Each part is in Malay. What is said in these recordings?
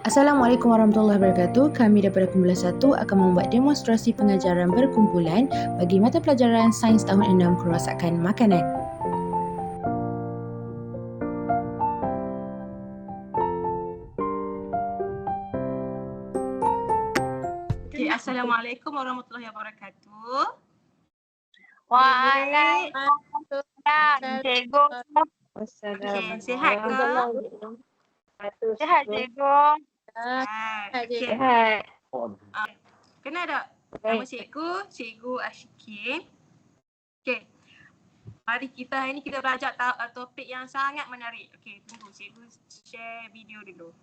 Assalamualaikum warahmatullahi wabarakatuh. Kami daripada Kumpulan 1 akan membuat demonstrasi pengajaran berkumpulan bagi mata pelajaran Sains tahun 6 kerosakan makanan. Assalamualaikum warahmatullahi wabarakatuh. Waalaikumsalam, cikgu. Okey, sihat ke? Sihat, cikgu. Sihat. Kenal tak? Nama cikgu Ashikin. Okey. Mari kita hari ni kita belajar topik yang sangat menarik. Okey, tunggu cikgu share video dulu.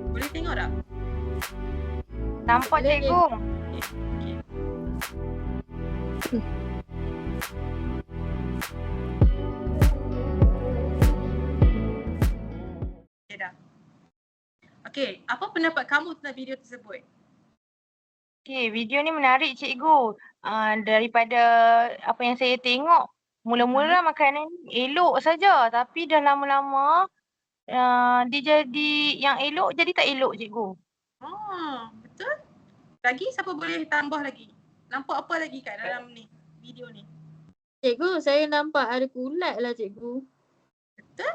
Boleh tengok tak? Nampak, cikgu. Okey. Okey dah. Okey, apa pendapat kamu tentang video tersebut? Okey, video ni menarik, cikgu. Daripada apa yang saya tengok, mula-mula makanan ni elok saja, tapi dah lama-lama dia jadi yang elok jadi tak elok, cikgu. Oh, betul? Lagi siapa boleh tambah lagi? Nampak apa lagi kat dalam ni video ni? Cikgu, saya nampak ada kulat lah cikgu. Betul?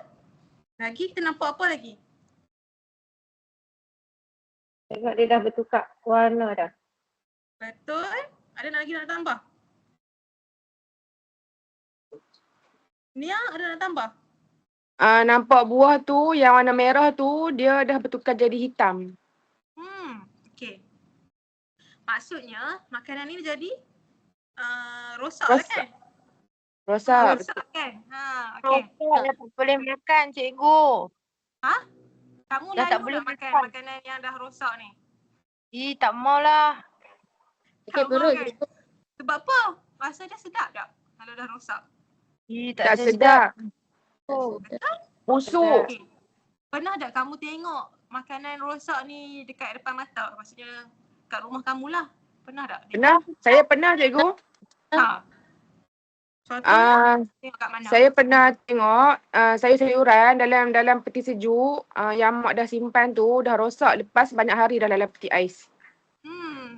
Lagi kita nampak apa lagi? Tengok dia dah bertukar warna dah. Betul? Ada lagi nak tambah? Nia, ada nak tambah? Nampak buah tu yang warna merah tu dia dah bertukar jadi hitam. Okey. Maksudnya makanan ni jadi rosak lah kan? Rosak. Rosak kan? Okey. Dah tak boleh makan, cikgu. Kamu Dah tak lalu boleh nak makan makan. makanan yang dah rosak ni? Tak maulah. Sakit Tak perut makan. cikgu. Sebab apa? Rasa dia sedap tak kalau dah rosak? Tak Tak sedap. sedap. Betul? Busuk. Okey. Pernah tak kamu tengok makanan rosak ni dekat depan mata? Maksudnya kat rumah kamu lah. Pernah tak? Pernah? Saya pernah, cikgu. Contohnya tengok kat mana? Saya pernah tengok sayur-sayuran dalam peti sejuk yang mak dah simpan tu dah rosak lepas banyak hari dah dalam peti ais.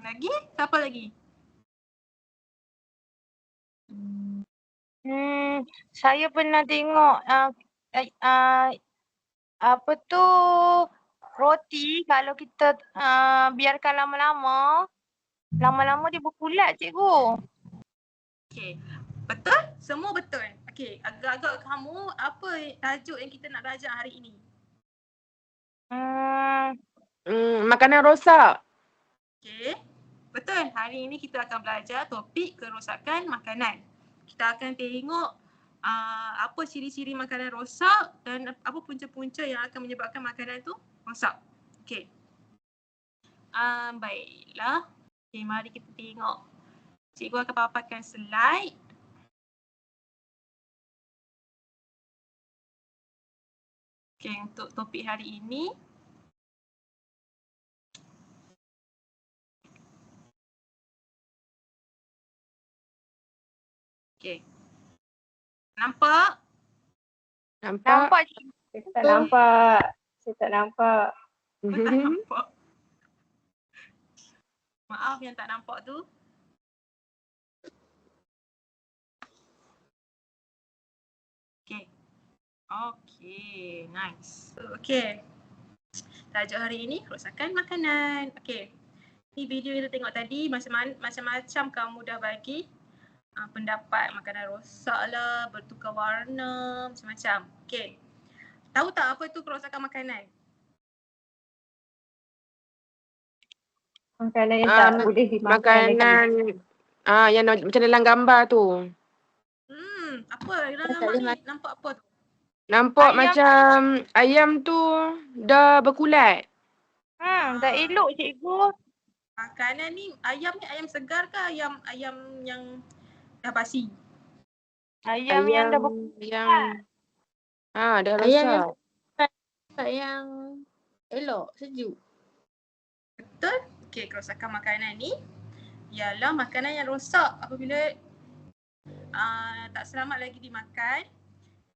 Lagi? Siapa lagi? Saya pernah tengok apa tu roti kalau kita biarkan lama-lama dia berkulat, cikgu. Okey. Betul? Semua betul. Okey, agak-agak kamu apa tajuk yang kita nak belajar hari ini? Makanan rosak. Okey. Betul. Hari ini kita akan belajar topik kerosakan makanan. Kita akan tengok apa ciri-ciri makanan rosak dan apa punca-punca yang akan menyebabkan makanan tu rosak. Okey. Baiklah. Okey, mari kita tengok. Cikgu akan paparkan slide. Okey, untuk topik hari ini. Okey. Nampak? Nampak, cikgu. Saya tak nampak. Tak nampak. Maaf yang tak nampak tu. Okay. Okay, nice. Okay. Tajuk hari ini, kerosakan makanan. Okay. Ni video yang kita tengok tadi, macam-macam kamu dah bagi pendapat makanan rosak lah, bertukar warna, macam-macam. Okay. Tahu tak apa itu kerosakan makanan? Makanan yang tak boleh dimakan. Makanan yang macam dalam gambar tu. Apa dalam gambar ni? Nampak apa tu? Nampak macam ayam tu dah berkulat. Dah elok, cikgu. Makanan ni ayam segar ke ayam yang dah basi? Ayam yang dah berkulat. Dah Ayam rosak. yang elok, sejuk. Betul? Okey, kerosakan makanan ni ialah makanan yang rosak apabila tak selamat lagi dimakan.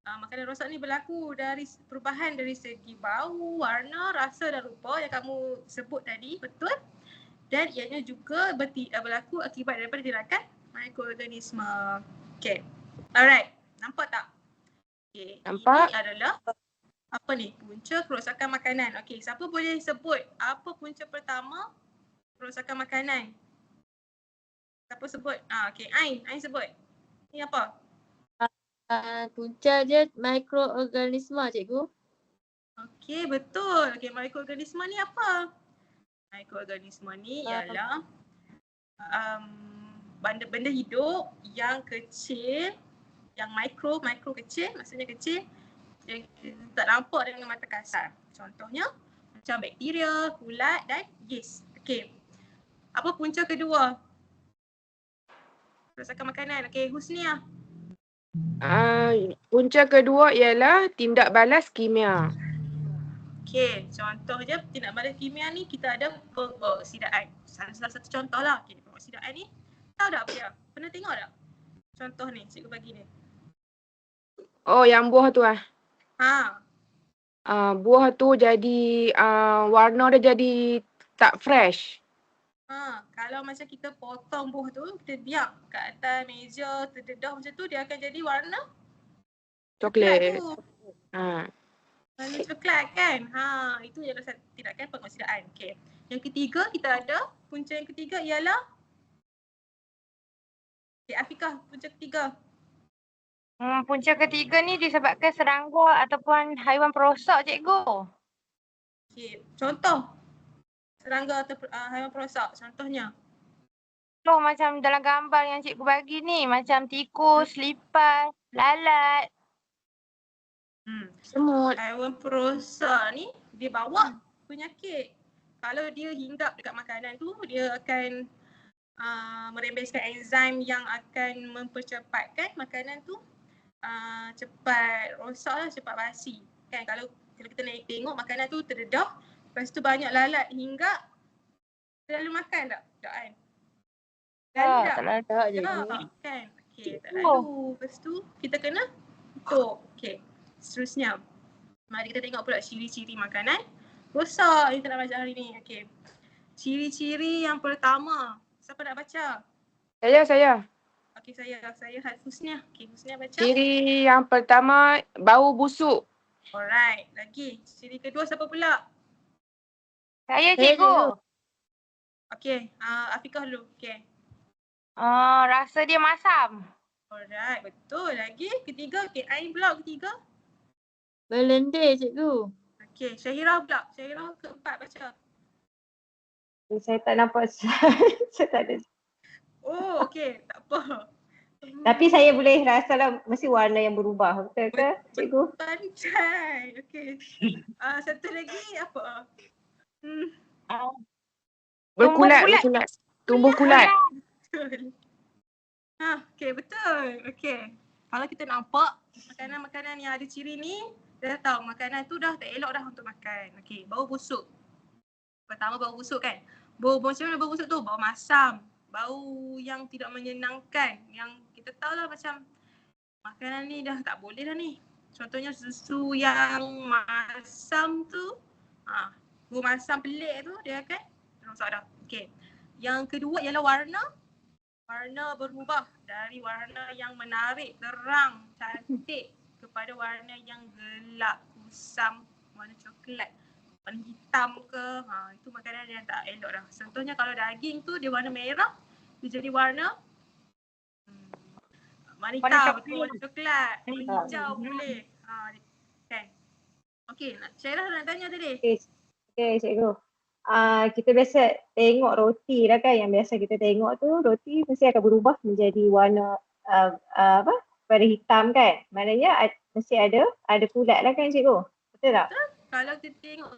Makanan rosak ni berlaku dari perubahan dari segi bau, warna, rasa dan rupa yang kamu sebut tadi, betul? Dan ianya juga berlaku akibat daripada tirakan mikroorganisme. Okay. Alright. Nampak tak? Okay. Nampak. Ini adalah apa ni? Punca kerosakan makanan. Okay. Siapa boleh sebut apa punca pertama kerosakan makanan? Siapa sebut? Okay. Ain sebut. Ni apa? Punca dia mikroorganisme cikgu. Okey, betul. Okey, mikroorganisme ni apa? Mikroorganisme ni ialah benda-benda hidup yang kecil, yang mikro kecil, maksudnya kecil, yang tak nampak dengan mata kasar. Contohnya macam bakteria, kulat dan yeast. Okey. Apa punca kedua? Kerosakan makanan. Okey, Husnia. Punca kedua ialah tindak balas kimia. Okey, contoh je tindak balas kimia ni kita ada pengoksidaan. Salah satu contoh lah. Okey, pengoksidaan ni tahu tak apa dia? Pernah tengok tak? Contoh ni, cikgu bagi ni. Oh, yang buah tu buah tu jadi warna dia jadi tak fresh. Kalau macam kita potong buah tu, kita biar kat atas meja terdedah macam tu, dia akan jadi warna Coklat. tu. Warna coklat kan? Itu yang tindakan pengoksidaan. Okey. Yang ketiga kita ada, punca yang ketiga ialah Afiqah, punca ketiga. Punca ketiga ni disebabkan serangga ataupun haiwan perosak cikgu. Okey, contoh serangga atau haiwan perosak, contohnya. Contoh macam dalam gambar yang cikgu bagi ni, macam tikus, lipas, lalat. Semut. Haiwan perosak ni dia bawa penyakit. Kalau dia hinggap dekat makanan tu, dia akan merembeskan enzim yang akan mempercepatkan makanan tu cepat rosak lah, cepat basi. Kan kalau kita tengok makanan tu terdedah, lepas tu banyak lalat hinggap, lalu makan tak? Tak kan? Tak lalu Tak cikgu. Kan? Okey, tak lalu. Lepas tu kita kena tutup. Okey, seterusnya. Mari kita tengok pula ciri-ciri makanan rosak yang kita nak baca hari ni. Okey. Ciri-ciri yang pertama. Siapa nak baca? Saya. Okey, saya Husnia. Okey, Husnia baca. Ciri yang pertama, bau busuk. Alright, lagi. Ciri kedua siapa pula? Saya cikgu. Okey, Afiqah dulu. Okey. Rasa dia masam. Alright, betul. Lagi ketiga, okey, Ain pula ketiga. Berlendir cikgu. Okey, Syahira pula. Syahira keempat baca. Saya tak nampak saya tak ada. Oh, okey, tak apa. Tapi saya boleh rasa lah mesti warna yang berubah. Betul ke cikgu? Pandai. Okey. Satu lagi apa? Berkulat. Tumbuh kulat. Betul. Okey, betul. Okey. Kalau kita nampak makanan-makanan yang ada ciri ni, dah tahu makanan tu dah tak elok dah untuk makan. Okey, bau busuk. Pertama bau busuk kan. Bau macam mana bau busuk tu? Bau masam. Bau yang tidak menyenangkan. Yang kita tahu lah macam makanan ni dah tak boleh dah ni. Contohnya susu yang masam tu. Bau masam pelik tu dia akan rosak dah. Okey. Yang kedua ialah warna. Warna berubah dari warna yang menarik, terang, cantik kepada warna yang gelap, kusam, warna coklat, warna hitam ke. Itu makanan yang tak elok dah. Contohnya kalau daging tu dia warna merah, dia jadi warna hitam, warna coklat, warna hijau boleh. Kan. Okey, Syairah nak tanya tadi. Okey cikgu. Kita biasa tengok roti lah kan, yang biasa kita tengok tu roti mesti akan berubah menjadi warna warna hitam kan. Maknanya mesti ada kulat lah kan cikgu. Betul tak? Betul. Kalau kita tengok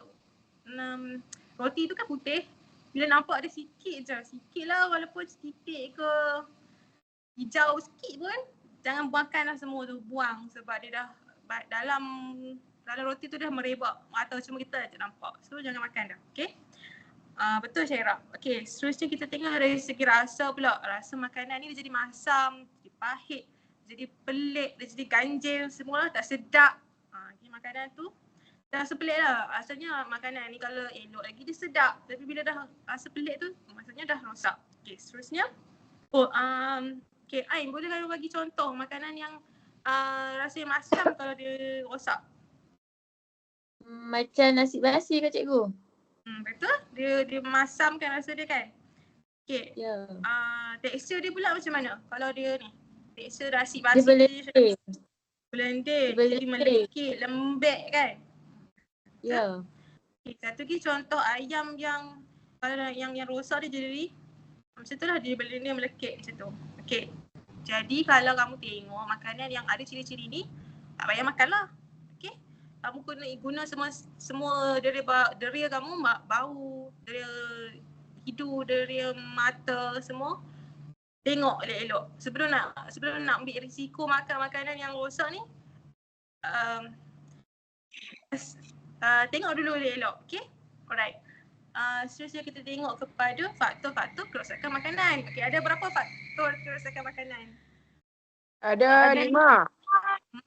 roti tu kan putih. Bila nampak ada sikit lah walaupun sedikit ke hijau sikit pun, jangan buangkanlah semua tu, buang sebab dia dah dalam roti tu dah merebak atau cuma kita je nampak. So jangan makan dah. Okay. Betul Syairah. Okey, seterusnya kita tengok dari segi rasa pula. Rasa makanan ni dia jadi masam, jadi pahit, jadi pelik, dia jadi ganjil, semua tak sedap. Okay, makanan tu dah rasa pelik lah. Asalnya makanan ni kalau elok lagi dia sedap. Tapi bila dah rasa pelik tu, maksudnya dah rosak. Okey, seterusnya. Okay, Ain boleh kamu bagi contoh makanan yang rasa yang masam kalau dia rosak? Macam nasi basi ke cikgu? Betul? Dia masamkan rasa dia kan? Okay. Ya. Tekstur dia pula macam mana? Kalau dia ni, tekstur nasi Dia basi berlendir. blended, Dia jadi berlendir. melekit, lembek kan? Ya. Okay, satu lagi contoh ayam yang kalau yang rosak dia jadi macam tu lah, dia berlendir melekit macam tu. Okay. Jadi kalau kamu tengok makanan yang ada ciri-ciri ni, tak payah makan lah. Okay. Kamu guna semua deria kamu, bau, deria hidung, deria mata semua. Tengok elok-elok. Sebelum nak ambil risiko makan makanan yang rosak ni, tengok dulu elok-elok. Okay. Alright. Seterusnya kita tengok kepada faktor-faktor kerosakan makanan. Okay, ada berapa faktor kerosakan makanan? Ada 5.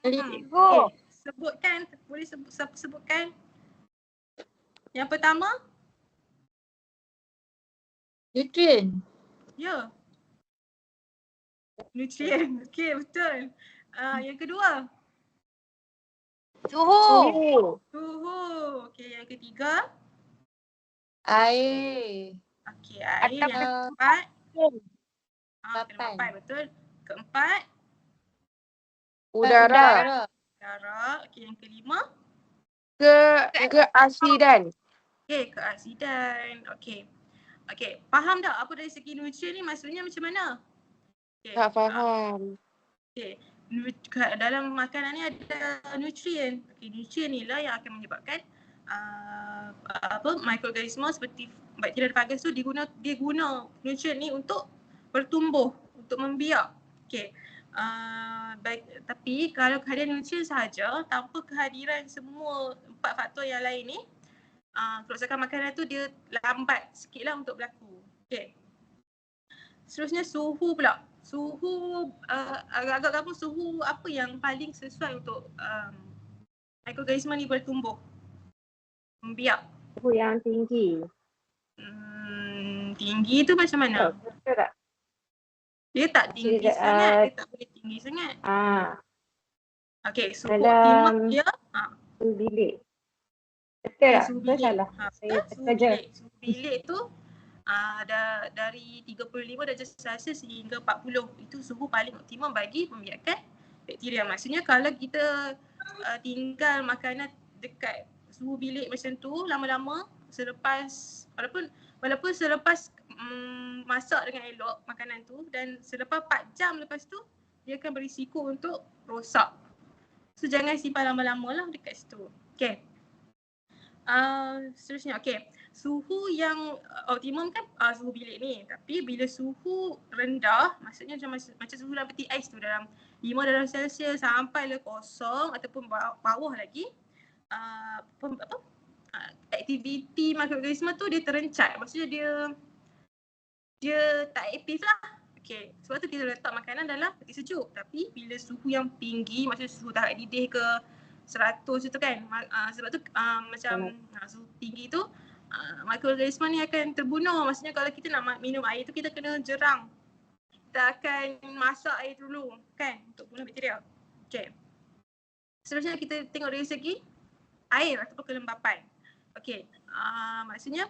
Cikgu. Okay. Sebutkan, boleh sebutkan. Yang pertama? Nutrien. Ya. Nutrien. Okay, betul. Yang kedua? Suhu. Suhu. Okay, yang ketiga? Air. Okay, air. Atau Yang keempat? Papan. Keempat, betul. Keempat? Udara. Darah. Okay, yang kelima? Keasidan. Okay, keasidan. Okay. Okay, faham tak apa dari segi nutrien ni maksudnya macam mana? Okay. Tak faham. Okay. Dalam makanan ni ada nutrien. Okay, nutrien ni lah yang akan menyebabkan mikroorganisma seperti bakteria dan fungus tu dia guna nutrien ni untuk bertumbuh, untuk membiak. Okay. Tapi kalau kehadiran nutrien sahaja tanpa kehadiran semua 4 faktor yang lain ni, kerosakan makanan tu dia lambat sikit lah untuk berlaku. Okay. Seterusnya suhu pula. Suhu, agak-agak kamu suhu apa yang paling sesuai untuk mikroorganisma ni bertumbuh, membiak? Suhu yang tinggi. Tinggi tu macam mana? Betul tak? Dia tak tinggi sangat, dia tak boleh tinggi sangat. Okay, suhu optimum dia suhu bilik. Betul tak? suhu Betul bilik. salah? Saya Suhu tersaja. bilik. Suhu bilik tu dari 35 darjah Celsius hingga 40. Itu suhu paling optimum bagi membiarkan bakteria. Maksudnya kalau kita tinggal makanan dekat suhu bilik macam tu lama-lama, walaupun selepas masak dengan elok makanan tu dan selepas 4 jam lepas tu dia akan berisiko untuk rosak. So jangan simpan lama-lama lah dekat situ. Okay. Seterusnya, okay. Suhu yang optimum kan suhu bilik ni. Tapi bila suhu rendah, maksudnya macam suhu dalam peti ais tu dalam 5 darjah Celsius sampai le kosong ataupun bawah lagi, aktiviti mikroorganisma tu dia terencat. Maksudnya dia tak aktif lah. Okay, sebab tu kita letak makanan dalam peti sejuk. Tapi bila suhu yang tinggi, maksudnya suhu tahap didih ke 100 itu kan, sebab tu macam suhu tinggi tu mikroorganisma ni akan terbunuh. Maksudnya kalau kita nak minum air tu kita kena jerang. Kita akan masak air dulu kan untuk bunuh bakteria. Okay. Seterusnya kita tengok dari segi air ataupun kelembapan. Okay, maksudnya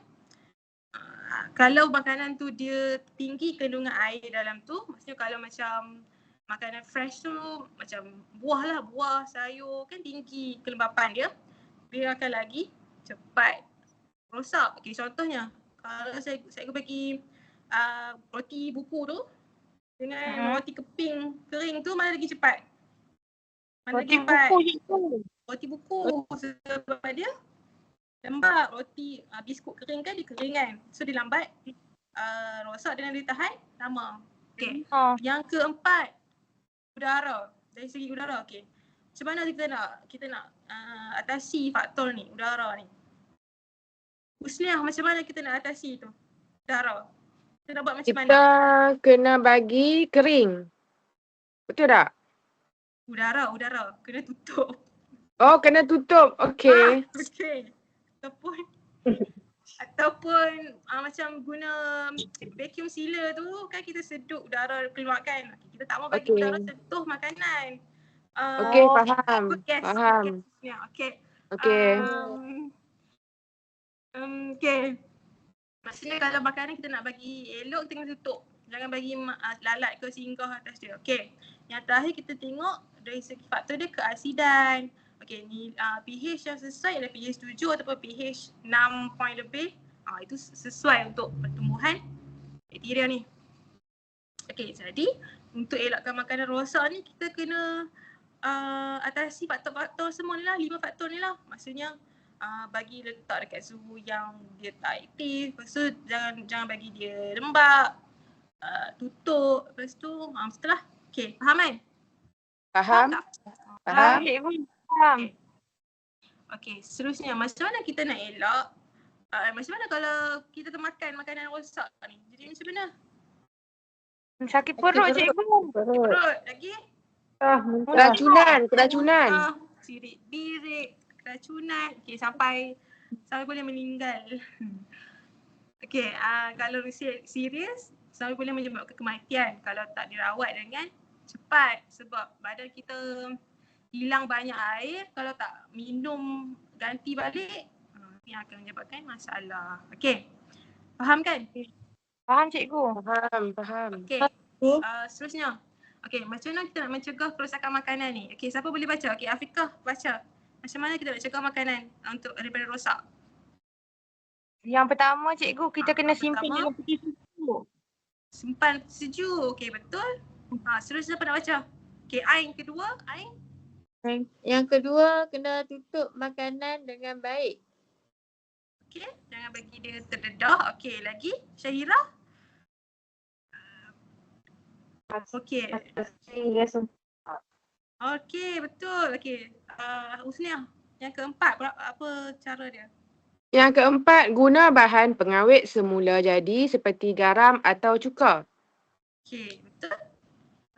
kalau makanan tu dia tinggi kandungan air dalam tu, maksudnya kalau macam makanan fresh tu macam buah, sayur kan tinggi kelembapan dia akan lagi cepat rosak. Okay, contohnya kalau saya bagi roti buku tu dengan roti keping kering tu mana lagi cepat? Roti buku itu. Roti buku sebab dia lambat. Roti biskut kering kan dia kering kan, so dia lambat rosak dengan dia tahan lama. Okay. Yang keempat, udara. Dari segi udara, okay. Macam mana kita nak atasi faktor ni, udara ni? Husniah, macam mana kita nak atasi tu? Dara. Kita nak buat macam mana? Kita kena bagi kering. Betul tak? Udara. Kena tutup. Oh, kena tutup. Okey. Okey. Ataupun macam guna vacuum sealer tu kan kita sedut udara keluar kan. Kita tak mau bagi Okey. udara sentuh makanan. Okey, faham. Yes. Faham. Ya, okey. Okey. Okey. Maksudnya kalau makanan kita nak bagi elok, kita kena tutup. Jangan bagi lalat ke singgah atas dia. Okey. Yang terakhir kita tengok dari segi faktor dia keasidan. Okey, ni pH yang sesuai adalah pH 7 ataupun pH 6 point lebih. Itu sesuai untuk pertumbuhan bakteria ni. Okey, jadi untuk elakkan makanan rosak ni kita kena atasi faktor-faktor semua ni lah, 5 faktor ni lah. Maksudnya bagi letak dekat suhu yang dia tak aktif. Lepas tu jangan bagi dia lembab. Tutup. Lepas tu setelah. Okey, faham kan? Faham? tak? Faham? Cikgu, faham. Okey, seterusnya macam mana kita nak elak? Macam mana kalau kita termakan makanan rosak ni? Jadi macam mana? Sakit perut cikgu. Perut lagi? Keracunan. Sirik-birik, keracunan. Okey, sampai boleh meninggal. Okey, kalau serius sampai boleh menyebabkan kematian kalau tak dirawat dengan cepat sebab badan kita hilang banyak air. Kalau tak minum ganti balik, ini akan menyebabkan masalah. Okey, faham kan? Faham cikgu. Faham. Okey, seterusnya. Okey, macam mana kita nak mencegah kerosakan makanan ni? Okey, siapa boleh baca? Okey, Afiqah baca. Macam mana kita nak cegah makanan untuk daripada rosak? Yang pertama cikgu, kita kena simpan pertama, dalam peti sejuk. Simpan sejuk. Okey, betul. Seterusnya apa nak baca? Okey, Ain kedua. Ain. Yang kedua, kena tutup makanan dengan baik. Okey, jangan bagi dia terdedah. Okey, lagi Syahira. Okey. Okey, betul. Okey. Husniah, yang keempat apa cara dia? Yang keempat, guna bahan pengawet semula jadi seperti garam atau cuka. Okey, betul.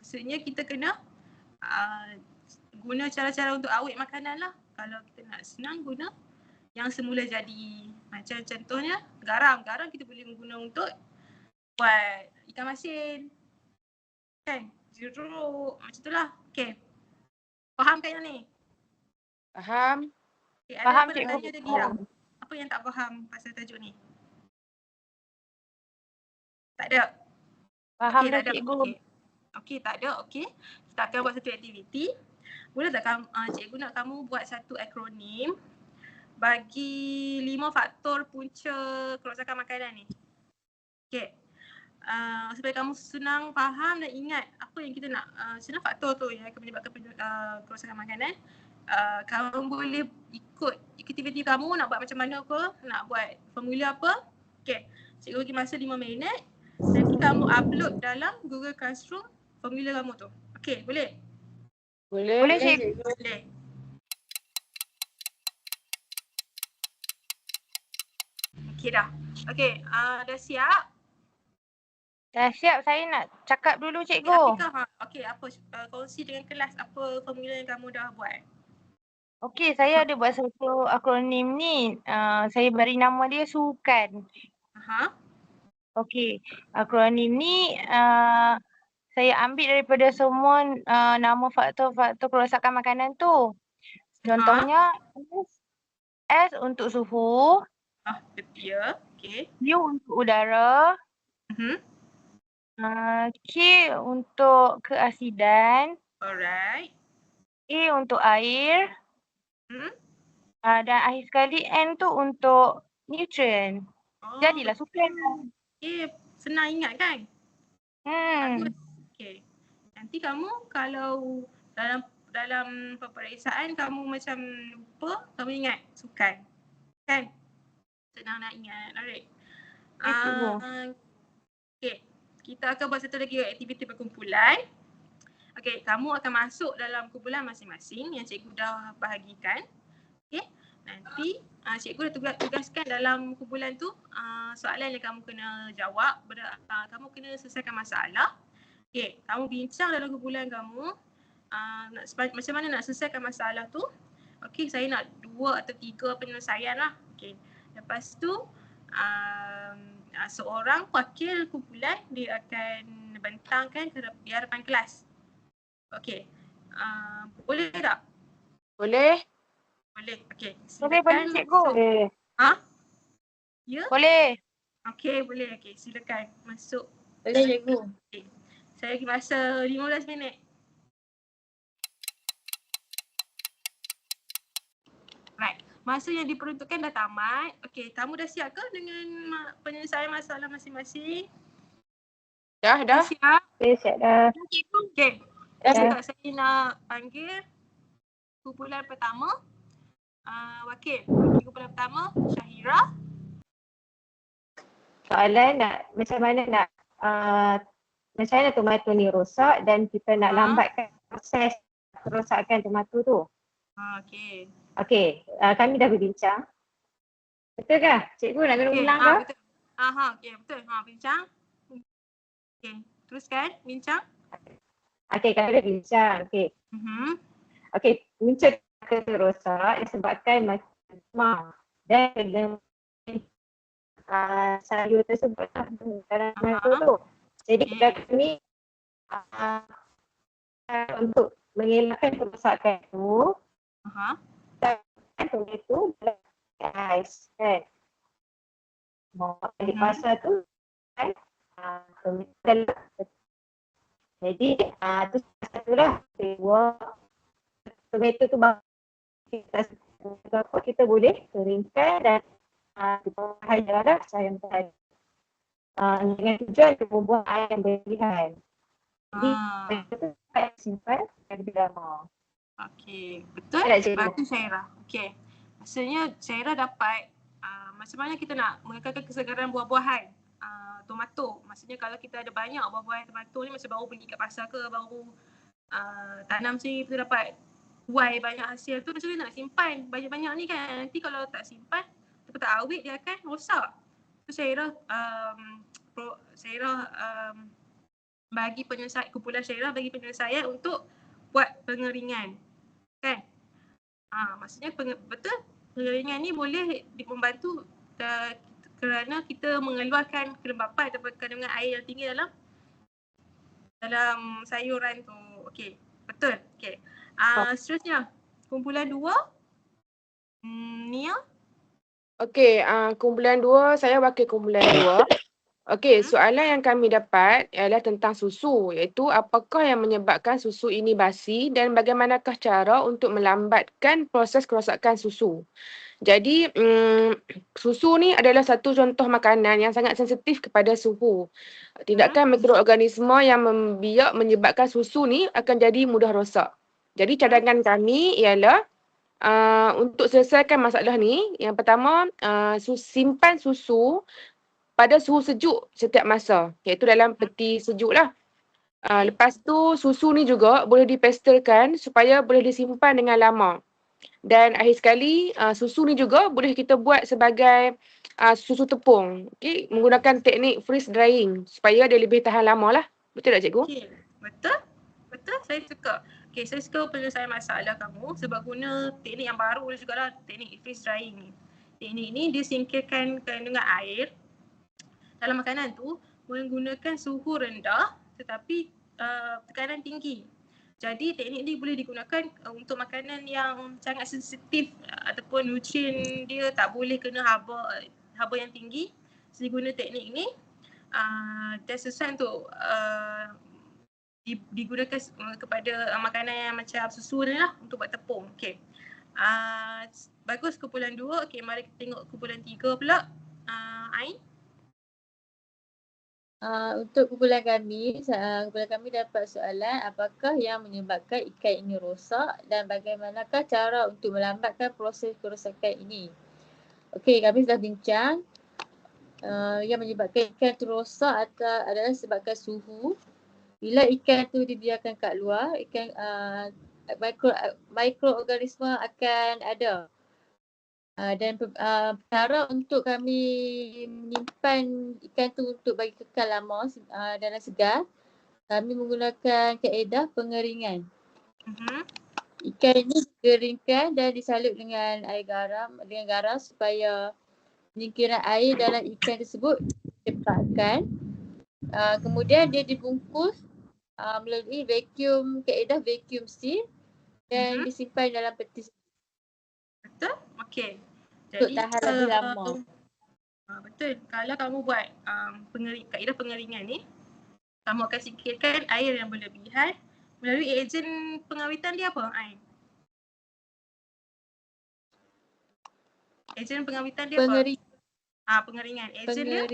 Maksudnya kita kena guna cara-cara untuk awet makanan lah. Kalau kita nak senang guna yang semula jadi. Macam contohnya garam. Garam kita boleh guna untuk buat ikan masin. Kan? Jeruk. Macam tu lah. Okey. Faham kan yang ni? Faham? Okay, ada Faham, apa nak cikgu. tanya lagi tak? Apa yang tak faham pasal tajuk ni? Tak ada? Faham Okey, dah tak ada. cikgu. Okey, tak ada. Okey. Kita akan buat satu aktiviti. Boleh tak cikgu nak kamu buat satu akronim bagi 5 faktor punca kerosakan makanan ni. Okey. Supaya kamu senang faham dan ingat apa yang kita nak senang faktor tu yang akan menyebabkan kerosakan makanan. Kamu boleh ikut aktiviti kamu nak buat macam mana apa, nak buat formula apa. Okey, cikgu bagi masa 5 minit. Nanti kamu upload dalam Google Classroom formula kamu tu. Okey, boleh? Boleh cikgu. Boleh. Okey dah. Okey, dah siap? Dah siap, saya nak cakap dulu Okey, cikgu. Afiqah, okey apa kongsi dengan kelas apa formula yang kamu dah buat? Okey, saya ada buat satu akronim ni. Saya beri nama dia SUKAN. Okey, akronim ni saya ambil daripada semua nama faktor-faktor kerosakan makanan tu. Contohnya S untuk suhu, Ya, okey. U untuk udara, K untuk keasidan, Alright. A untuk air, dan akhir sekali N tu untuk nutrien. Jadilah SUKAN. Okey, senang ingat kan? Bagus. Okey. Nanti kamu kalau dalam peperiksaan kamu macam lupa, kamu ingat SUKAN. Kan? Senang nak ingat. Alright. Okey. Kita akan buat satu lagi aktiviti perkumpulan. Okey, kamu akan masuk dalam kumpulan masing-masing yang cikgu dah bahagikan. Okey. Nanti cikgu dah tugaskan dalam kumpulan tu soalan yang kamu kena jawab, kamu kena selesaikan masalah. Okay, kamu bincang dalam kumpulan kamu macam mana nak selesaikan masalah tu. Okay, saya nak 2 atau 3 penyelesaian lah. Okay, lepas tu seorang wakil kumpulan dia akan bentangkan di hadapan kelas. Okay, boleh tak? Boleh? Boleh, okay. Boleh cikgu. Okay. Ya? Boleh. Okay, boleh. Okay, silakan masuk. Boleh cikgu. Okay. Saya bagi masa 15 minit. Right. Masa yang diperuntukkan dah tamat. Okay, kamu dah siap ke dengan penyelesaian masalah masing-masing? Dah. Siap? Okay, siap dah. Okay. Dah. Saya nak panggil kumpulan pertama. Wakil kumpulan pertama, Syahira. Soalan macam mana tomato ni rosak dan kita nak lambatkan proses kerosakan tomato tu. Okay. Okey, kami dah berbincang. Betul ke? Cikgu nak kena ulang ke? Betul. Okay, betul. Bincang. Okay, teruskan bincang. Okey, kami dah bincang. Okey. Okey, punca tomato rosak disebabkan macam dan dengan sayur tersebut dalam tomato tu. Jadi kami untuk mengelakkan kerosakan tu, tomato dalam ais kan. Di pasar tu kan tomato dalam. Jadi tu satulah buat tomato tu kita boleh keringkan dan di bawah air lah sayang tadi. Dengan tujuan untuk membuat air yang berlebihan. Jadi itu simpan lebih lama. Okey, betul. Bagus Syairah. Okey. Maksudnya Syairah dapat macam mana kita nak mengekalkan kesegaran buah-buahan tomato. Maksudnya kalau kita ada banyak buah-buahan tomato ni macam baru beli kat pasar ke, baru tanam sini kita dapat tuai banyak hasil tu, macam mana nak simpan banyak-banyak ni kan. Nanti kalau tak simpan, ataupun tak awet dia akan rosak. So Syairah bagi kumpulan Syairah bagi penyelesaian untuk buat pengeringan. Kan? Maksudnya betul pengeringan ni boleh membantu kerana kita mengeluarkan kelembapan ataupun kandungan air yang tinggi dalam sayuran tu. Okey, betul. Okey. Seterusnya kumpulan 2 Nia. Okey, kumpulan 2, saya wakil kumpulan 2. Okey, soalan yang kami dapat ialah tentang susu, iaitu apakah yang menyebabkan susu ini basi dan bagaimanakah cara untuk melambatkan proses kerosakan susu. Jadi, susu ni adalah satu contoh makanan yang sangat sensitif kepada suhu. Tindakan mikroorganisme yang membiak menyebabkan susu ni akan jadi mudah rosak. Jadi, cadangan kami ialah untuk selesaikan masalah ni, yang pertama, simpan susu pada suhu sejuk setiap masa, iaitu dalam peti sejuk lah. Lepas tu susu ni juga boleh dipestelkan supaya boleh disimpan dengan lama. Dan akhir sekali susu ni juga boleh kita buat sebagai susu tepung. Okay? Menggunakan teknik freeze drying supaya dia lebih tahan lama lah. Betul tak cikgu? Okay, betul. Betul, saya suka. Okay, saya suka penyelesaian masalah kamu sebab guna teknik yang baru jugalah, teknik freeze drying ni. Teknik ni dia singkirkan kandungan air dalam makanan tu menggunakan suhu rendah tetapi tekanan tinggi. Jadi teknik ni boleh digunakan untuk makanan yang sangat sensitif ataupun nutrien dia tak boleh kena haba yang tinggi. Jadi guna teknik ni dan sesuai untuk digunakan kepada makanan yang macam susu ni lah untuk buat tepung. Okay. Bagus kumpulan 2. Okay, mari kita tengok kumpulan 3 pula. Ain. Untuk kumpulan kami dapat soalan apakah yang menyebabkan ikan ini rosak dan bagaimanakah cara untuk melambatkan proses kerosakan ini. Okey, kami sudah bincang yang menyebabkan ikan itu rosak adalah sebabkan suhu. Bila ikan itu dibiarkan kat luar, ikan mikroorganisme akan ada. Dan cara untuk kami menyimpan ikan tu untuk bagi kekal lama dalam segar, kami menggunakan kaedah pengeringan. Ikan ini dikeringkan dan disalut dengan garam supaya penyingkiran air dalam ikan tersebut dicepatkan. Kemudian dia dibungkus melalui kaedah vacuum seal dan disimpan dalam peti Betul? Okey. untuk Jadi tahan lebih lama. betul. Kalau kamu buat kaedah pengeringan ni, kamu akan singkirkan air yang berlebihan melalui ejen pengawitan dia apa, Ain? Ejen pengawitan dia apa? Pengeringan. Ejen dia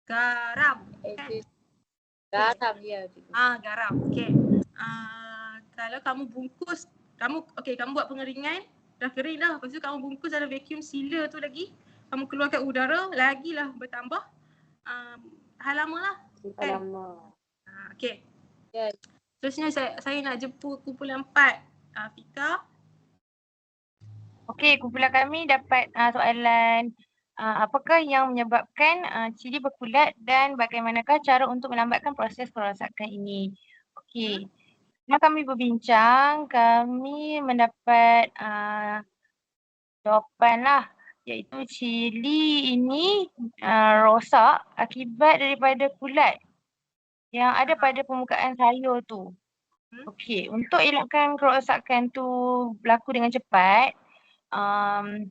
garam. Kan? Garam ya. Garam. Okey. Kalau kamu bungkus, kamu buat pengeringan, dah kering dah. Lepas tu kamu bungkus dalam vacuum sealer tu lagi. Kamu keluarkan udara, lagilah bertambah. Tahan lama lah. Simpan lama. Okey. Yes. Seterusnya saya nak jemput kumpulan 4. Fika. Okey, kumpulan kami dapat soalan apakah yang menyebabkan cili berkulat dan bagaimanakah cara untuk melambatkan proses perosakan ini. Okey. Setelah kami berbincang, kami mendapat jawapan lah, iaitu cili ini rosak akibat daripada kulat yang ada pada permukaan sayur tu. Okey, untuk elakkan kerosakan tu berlaku dengan cepat,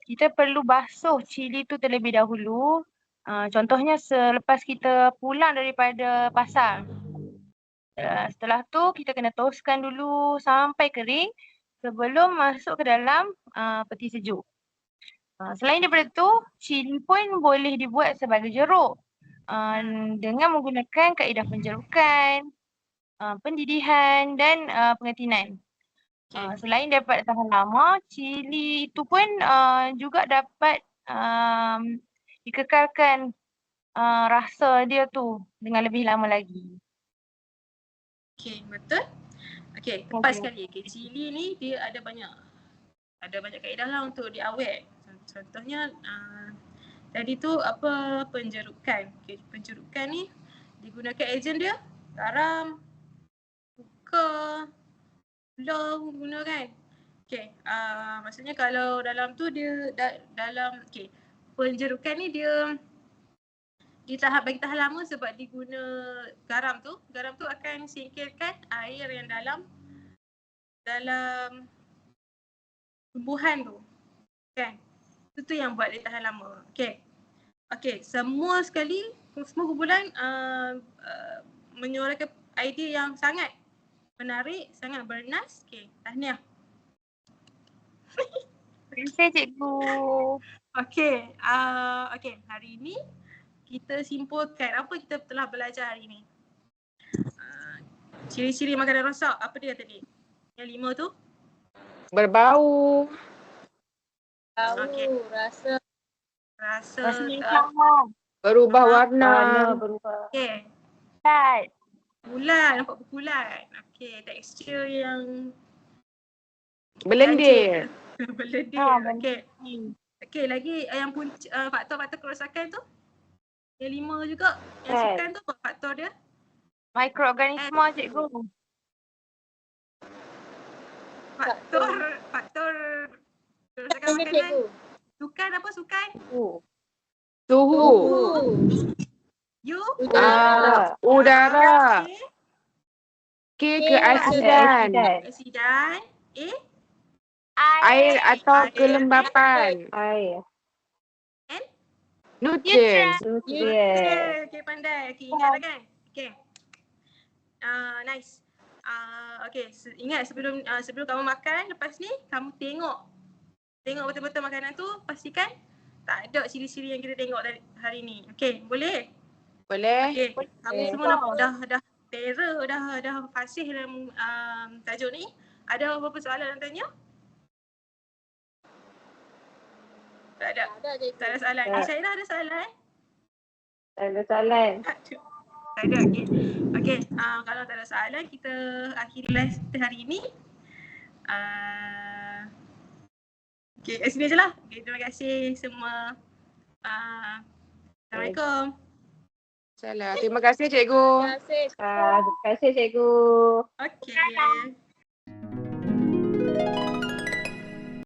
kita perlu basuh cili tu terlebih dahulu. Contohnya selepas kita pulang daripada pasar. Setelah tu kita kena toskan dulu sampai kering sebelum masuk ke dalam peti sejuk. Selain daripada tu, cili pun boleh dibuat sebagai jeruk dengan menggunakan kaedah penjerukan, pendidihan dan pengetinan. Selain dapat tahan lama, cili itu pun juga dapat dikekalkan rasa dia tu dengan lebih lama lagi. Okey, betul. Okey, tepat sekali. Okey, cili ni dia ada banyak kaedah lah untuk diawet. Contohnya tadi tu penjerukan. Okey, penjerukan ni digunakan ejen dia garam, cuka, gula guna kan. Okey, maksudnya kalau dalam tu dia penjerukan ni dia bagi tahan lama sebab diguna garam tu akan singkirkan air yang dalam tumbuhan tu. Kan? Itu yang buat dia tahan lama. Okey, semua kumpulan menyuarakan idea yang sangat menarik, sangat bernas. Okey, tahniah. Terima kasih cikgu. Okey, hari ini kita simpulkan apa kita telah belajar hari ini. Ciri-ciri makanan rosak, apa dia tadi? Yang 5 tu? Berbau. Okey. Rasa Rasanya sama. Berubah warna. Warna berubah. Okey. Bulat. Nampak berkulat. Okey, tekstur yang Belendir. Belendir. Okey, lagi yang faktor-faktor kerosakan tu? Yang 5 juga. Yang sukan tu apa faktor dia? Mikroorganisma cikgu. Faktor kerosakan ini makanan. cikgu. Sukan apa sukan? Suhu. Udara. Okey. Keasidan. Keasidan. Air atau kelembapan. Air. Nutrien. Nutrien. Okey, pandai. Okey, ingat kan? Okey. Nice. Okey, ingat sebelum kamu makan lepas ni, kamu tengok betul-betul makanan tu, pastikan tak ada ciri-ciri yang kita tengok hari ni. Okey, boleh? Boleh. Okey, kamu semua dah terror, dah fasih dalam tajuk ni. Ada apa-apa soalan nak tanya? Tak ada. Tak ada soalan. Syairah ada soalan? Tak ada soalan. Tak ada. Okey. Kalau tak ada soalan, kita akhiri live kita hari ini. Okay, kat sini je lah. Okay, terima kasih semua. Assalamualaikum. Salah. Terima kasih cikgu. Terima kasih. Terima kasih cikgu. Okay.